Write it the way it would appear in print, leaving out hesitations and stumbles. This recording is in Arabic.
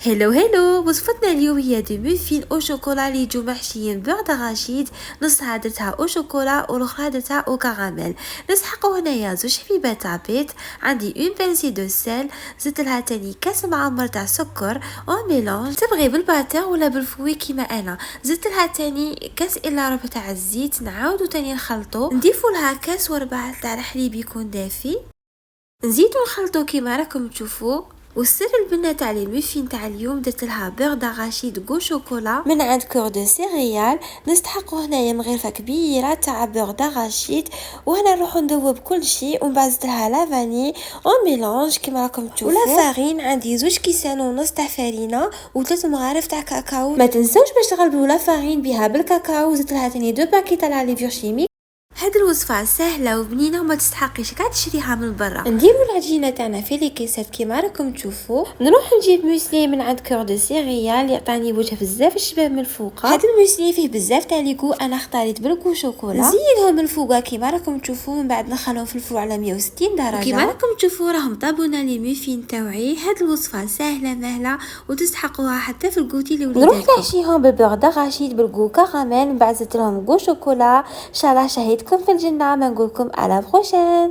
هلو وصفتنا اليوم هي دي مفين او شوكولا اللي يجو محشيين بيض غشيد، نصها درتها او شوكولا والاخرى درتها او كراميل. نسحقو هنايا زوج حبيبات بيض، عندي اون بانسي دو سيل، زدت لها تاني كاس معمر تاع سكر او ميلونج، تبغي بالباتر ولا بالفوي كيما انا. زدت لها تاني كاس الا ربع تاع الزيت، نعاودو تاني نخلطو، نضيفو لها كاس وربع تاع الحليب يكون دافي، نزيدو نخلطو كيما راكم تشوفوا. والسر البنه تاع لي ميفين تاع اليوم درت لها بيغ داراشيد غو شوكولا من عند كور دو سيريال. نستحقو هنايا مغرفه كبيره تاع بيغ داراشيد، وهنا نروحو ندوب كل شيء ومن بعد زدت لها لا فاني اون ميلونج كيما راكم تشوفوا. ولا فارين عندي زوج كيسان ونص تاع فارينه وثلاث مغارف تاع كاكاو. ما تنساوش باش تغلبوا لا فارين بها بالكاكاو. زدت لها ثاني دو باكي تاع لا ليفور شيمي. هاد الوصفه سهله وبنينه وما تستحقيش كاع تشريها من برا. نديرو العجينه تاعنا في لي كيسات كيما راكم تشوفوا. نروح نجيب موسلي من عند كور دو سيريال يعطاني وجه بزاف الشباب من الفوق. هاد الموسلي فيه بزاف تاع ليكو، انا اختاريت بالكو شوكولا. نزيدهم من الفوق كيما راكم تشوفوا، من بعد نخلوهم في الفرن على 160 درجه. كيما راكم تشوفوا راهم طابونا لي ميفين تاوعي. هاد الوصفه سهله مهله وتستحقوها حتى في الكوتي لوليداتكم. نروح نحشيهم بالبيغ داراشيد بالكو كراميل، من بعد زدت لهم كو شوكولا. ان شاء الله شهيتكم في الجنة. ما نقولكم على بروشين.